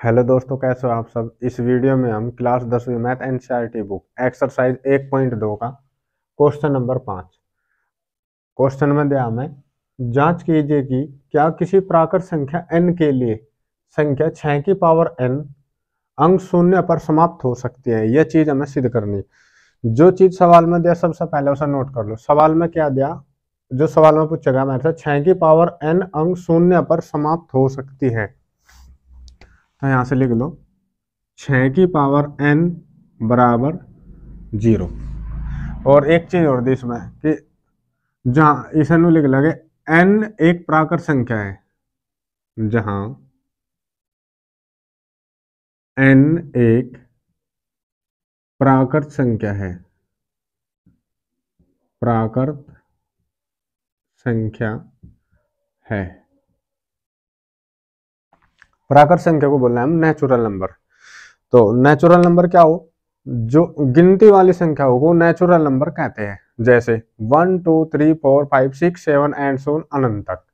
Hello दोस्तों, कैसे हो आप सब। इस वीडियो में हम क्लास 10वीं मैथ एनसीईआरटी बुक एक्सरसाइज 1.2 का क्वेश्चन नंबर 5 क्वेश्चन में दिया हमें जांच कीजिए कि क्या किसी प्राकृत संख्या n के लिए संख्या 6 की पावर n अंक शून्य पर समाप्त हो सकती है। यह चीज हमें सिद्ध करनी है। जो चीज सवाल में दिया सबसे पहले उसे नोट कर लो। सवाल में क्या दिया, जो सवाल में पूछेगा मेरे से 6 की पावर n अंक शून्य पर समाप्त हो सकती है, तो यहां से लिख लो 6 की पावर n बराबर 0। और एक चीज और दी इसमें कि जहां इसे लिख लगे n एक प्राकृत संख्या है, जहां n एक प्राकृत संख्या है, प्राकृत संख्या है। प्राकृत संख्या को बोलना है हम नेचुरल नंबर। तो नेचुरल नंबर क्या हो, जो गिनती वाली संख्या हो वो नेचुरल नंबर कहते हैं। जैसे 1 2 3 4 5 6 7 एंड सो अनंत तक।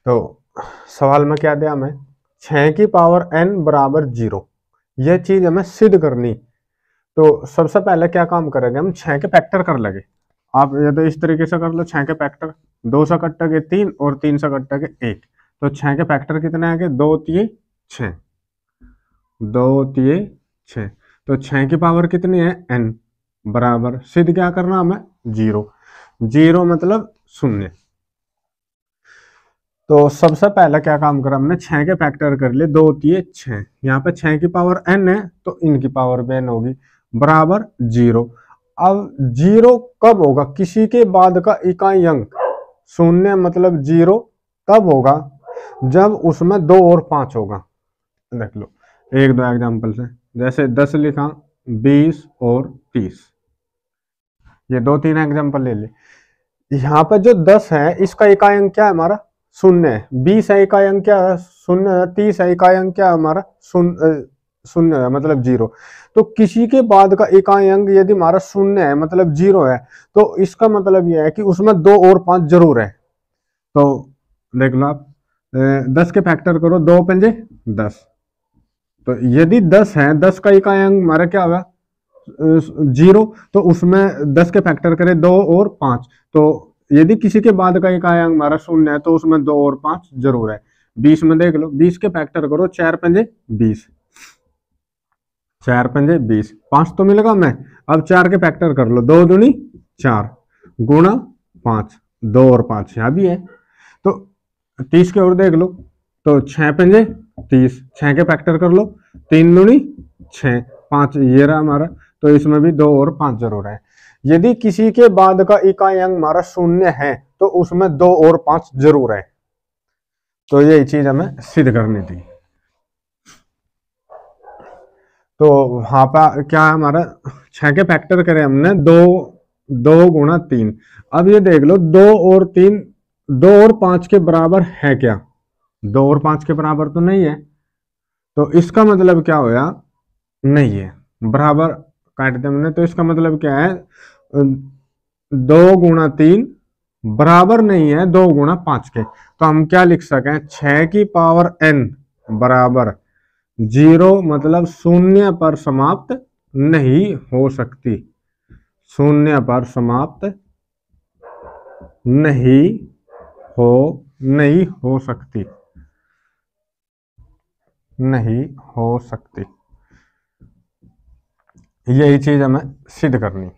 तो सवाल में क्या दिया हमें, 6 की पावर n बराबर 0। यह चीज हमें सिद्ध करनी। तो सबसे पहले क्या काम करेंगे, हम 6 के फैक्टर कर लेंगे। आप ये तो इस तरीके से कर लो, 6 के फैक्टर 2 से कट्टा के 3 और 3 से कट्टा के 1। तो 6 के फैक्टर कितने आ गए, 2 3 6, 2 3 6। तो 6 की पावर कितनी है, n बराबर सिद्ध क्या करना हमें, 0। 0 मतलब शून्य। तो सबसे पहले क्या काम करा हमने, 6 के फैक्टर कर लिए, 2 3 6। यहाँ पे 6 की पावर n है तो इनकी पावर भी n होगी, बराबर 0। अब 0 कब होगा, किसी के बाद का इकाई अंक शून्य मतलब 0 तब होगा जब उसमें 2 और 5 होगा। देख लो एक दो एग्जांपल से, जैसे 10 लिखा, 20 और 30। ये 2 3 एग्जांपल ले ले। यहाँ पे जो 10 है इसका इकाई अंक क्या है हमारा, शून्य है। 20 है इकाई अंक क्या है, शून्य है। 30 है इकाई अंक क्या है हमारा, शून्य है मतलब 0। तो किसी के बाद का इकाई अंक यदि हमारा शून्य है मतलब 0 है, तो इसका मतलब यह है कि उसमें 2 और 5 जरूर है। तो देख लो आप, 10 के फैक्टर करो, 2 पंजे 10। तो यदि 10 है, 10 का इकाई अंक हमारा क्या होगा, 0। तो उसमें 10 के फैक्टर करें 2 और 5। तो यदि किसी के बाद का इकाई अंक हमारा शून्य है तो उसमें 2 और 5 जरूर है। 20 में देख लो, 20 के फैक्टर करो, 4 पंजे 20, 4 पंजे 20, 5 तो मिलेगा हमें। अब 4 के फैक्टर कर लो, 2 दूनी 4 गुणा 5, 2 और 5 यहाँ भी है। तो 30 के और देख लो, तो 6 पंजे 30, 6 के फैक्टर कर लो, 3 दूनी 6, 5 ये रहा हमारा। तो इसमें भी 2 और 5 जरूर है। यदि किसी के बाद का इकाई अंक हमारा शून्य है तो उसमें 2 और 5 जरूर है। तो यही चीज हमें सिद्ध करनी थी। तो वहां पर क्या हमारा 6 के फैक्टर करे हमने, 2 गुणा 3। अब ये देख लो 2 और 3, 2 और 5 के बराबर है क्या, 2 और 5 के बराबर तो नहीं है। तो इसका मतलब क्या होया, नहीं है, बराबर काट दे हमने। तो इसका मतलब क्या है, 2 गुणा 3 बराबर नहीं है 2 गुणा 5 के। तो हम क्या लिख सकें, 6 की पावर n बराबर 0 मतलब शून्य पर समाप्त नहीं हो सकती, शून्य पर समाप्त नहीं हो सकती, नहीं हो सकती। यही चीज हमें सिद्ध करनी।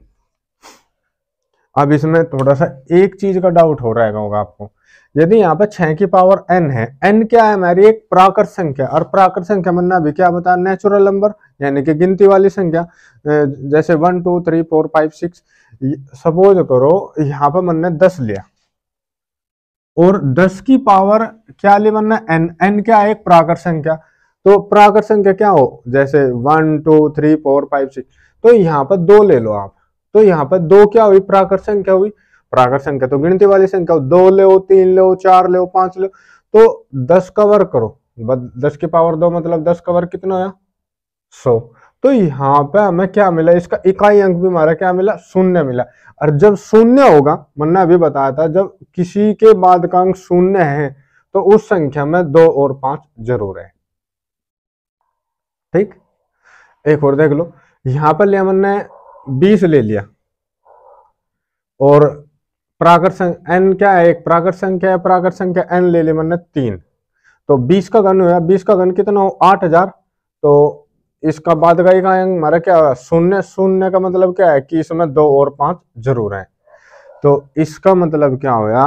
अब इसमें थोड़ा सा एक चीज का डाउट हो रहेगा होगा आपको। यदि यहाँ पे 6 की पावर n है, n क्या है हमारी, एक प्राकृत संख्या। और प्राकृत संख्या मतलब अभी क्या बता, नेचुरल नंबर यानी कि गिनती वाली संख्या। जैसे 1 2 3 4 5 6। सपोज करो यहाँ पे मैंने 10 लिया और 10 की पावर क्या ली मैंने, n क्या है, एक प्राकृत संख्या। तो प्राकृत संख्या क्या हो, जैसे 1 2 3 4 5 6। तो यहाँ पर 2 ले लो आप। तो यहाँ पर 2 क्या हुई, प्राकृत संख्या हुई। प्राकृत संख्या तो गिनती वाली संख्या, 2 ले 3 ले 4 ले 5 ले। तो 10 का वर्ग करो, 10 की पावर 2 मतलब 10 का वर्ग कितना आया, 100। तो यहाँ पे हमें क्या मिला, इसका इकाई अंक भी हमारा क्या मिला, शून्य मिला। और जब शून्य होगा, मैंने अभी बताया था, जब किसी के बाद का अंक शून्य है तो उस संख्या में 2 और 5 जरूर है। ठीक। एक और देख लो, यहां पर लिया हमने 20 ले लिया और प्राकृत संख्या n क्या है, एक प्राकृत संख्या है, प्राकृत संख्या n ले ली मैंने 3, तो 20 का घन हुआ, 20 का घन कितना हो 8000। तो इसका बाद का एक अंक हमारा क्या हुआ शून्य। शून्य का मतलब क्या है कि इसमें 2 और 5 जरूर है। तो इसका मतलब क्या होया,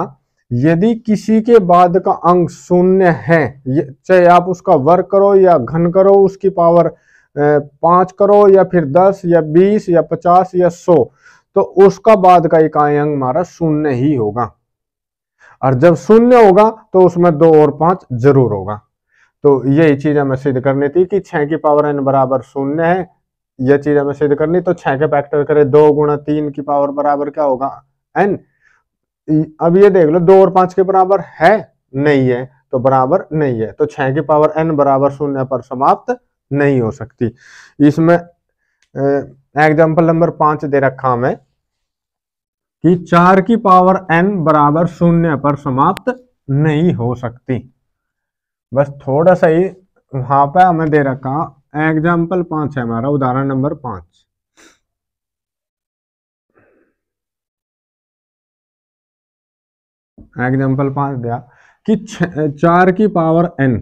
यदि किसी के बाद का अंक शून्य है, चाहे आप उसका वर्ग करो या घन करो, उसकी पावर 5 करो या फिर 10 या 20 या 50 या 100, तो उसका बाद का इकाई अंक हमारा शून्य ही होगा। और जब शून्य होगा तो उसमें 2 और 5 जरूर होगा। तो यही चीज हमें सिद्ध करनी थी कि 6 की पावर n बराबर शून्य है। यह चीज हमें सिद्ध करनी, तो 6 के फैक्टर करें 2 गुणा 3 की पावर बराबर क्या होगा n। अब ये देख लो 2 और 5 के बराबर है नहीं है, तो बराबर नहीं है, तो 6 की पावर n बराबर शून्य पर समाप्त नहीं हो सकती। इसमें एग्जाम्पल नंबर 5 दे रखा हमें कि 4 की पावर n बराबर शून्य पर समाप्त नहीं हो सकती। बस थोड़ा सा ही वहां पे हमें दे रखा, एग्जाम्पल 5 है हमारा, उदाहरण नंबर 5। एग्जाम्पल 5 दिया कि 4 की पावर n,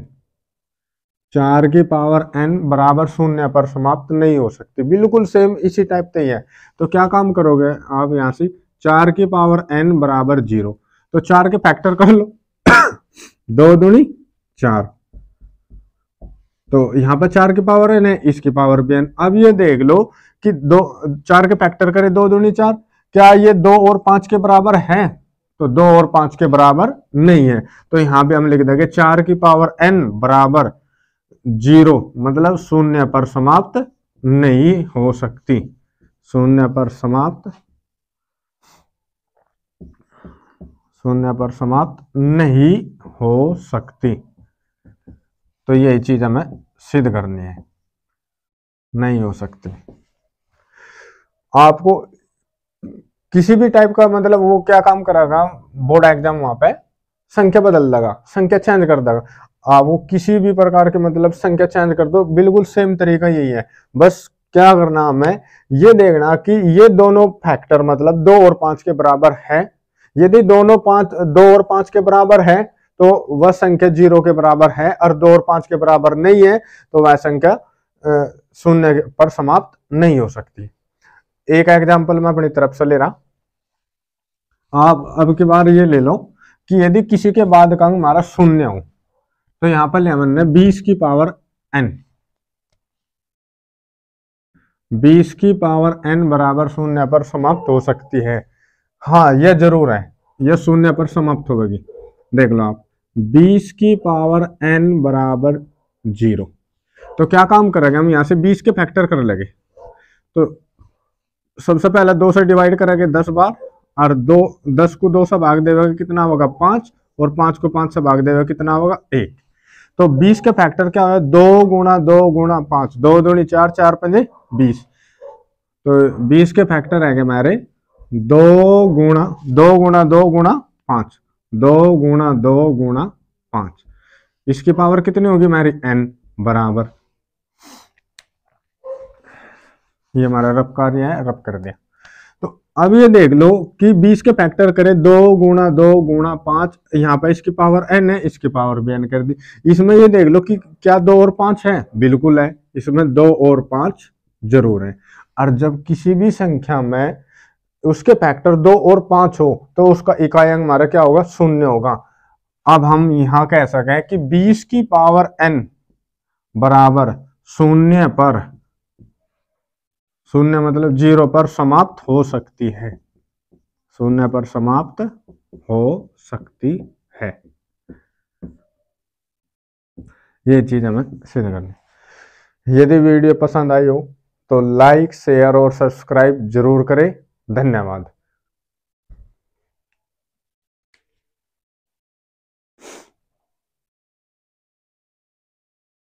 4 की पावर n बराबर शून्य पर समाप्त नहीं हो सकती। बिल्कुल सेम इसी टाइप से ही है। तो क्या काम करोगे आप, यहां से 4 की पावर n बराबर 0, तो 4 के फैक्टर कर लो 2 दूनी 4, तो यहां पर 4 की पावर n है, इसकी पावर भी n। अब ये देख लो कि 4 के फैक्टर करें 2 दूनी 4, क्या ये 2 और 5 के बराबर है, तो 2 और 5 के बराबर नहीं है। तो यहां पे हम लिख देंगे 4 की पावर n बराबर 0, मतलब शून्य पर समाप्त नहीं हो सकती, शून्य पर समाप्त, शून्य पर समाप्त नहीं हो सकती। तो यही चीज हमें सिद्ध करनी है, नहीं हो सकती। आपको किसी भी टाइप का मतलब वो क्या काम करेगा, बोर्ड एग्जाम वहां पे संख्या बदल देगा, संख्या चेंज कर देगा। आप वो किसी भी प्रकार के मतलब संख्या चेंज कर दो, बिल्कुल सेम तरीका यही है। बस क्या करना हमें, ये देखना कि ये दोनों फैक्टर मतलब 2 और 5 के बराबर है। यदि दोनों 2 और 5 के बराबर है तो वह संख्या 0 के बराबर है, और 2 और 5 के बराबर नहीं है तो वह संख्या शून्य पर समाप्त नहीं हो सकती। एक एग्जाम्पल मैं अपनी तरफ से ले रहा, आप अब की बार ये ले लो कि यदि किसी के बाद का अंक हमारा शून्य हो, तो यहां पर लिया मैंने 20 की पावर n, 20 की पावर n बराबर शून्य पर समाप्त हो सकती है। हाँ यह जरूर है, यह शून्य पर समाप्त होगी। देख लो आप, 20 की पावर n बराबर 0, तो क्या काम करेंगे हम, यहां से 20 के फैक्टर कर लेंगे। तो सबसे पहले 2 से डिवाइड करेंगे 10 बार, और 10 को 2 से भाग देगा कितना होगा 5, और 5 को 5 से भाग देगा कितना होगा 1। तो 20 के फैक्टर क्या है, 2 गुणा 2 गुणा 5, 2 दूनी 4, 4 पंजे 20। तो 20 के फैक्टर है हमारे 2 गुणा 2 गुणा 2 गुणा 5, 2 गुणा 2 गुणा 5, इसकी पावर कितनी होगी हमारी n बराबर, ये हमारा रफ कार्य है, रफ कर दिया। तो अब ये देख लो कि 20 के फैक्टर करें 2 गुणा 2 गुणा 5, यहाँ पर इसकी पावर n है, इसकी पावर भी n कर दी। इसमें ये देख लो कि क्या 2 और 5 है, बिल्कुल है, इसमें 2 और 5 जरूर है। और जब किसी भी संख्या में उसके फैक्टर 2 और 5 हो तो उसका इकाई अंक हमारा क्या होगा, शून्य होगा। अब हम यहां कह सके हैं कि 20 की पावर n बराबर शून्य पर, शून्य मतलब 0 पर समाप्त हो सकती है, शून्य पर समाप्त हो सकती है। ये चीज हमें सिद्ध करनी। यदि वीडियो पसंद आई हो तो लाइक शेयर और सब्सक्राइब जरूर करें। धन्यवाद।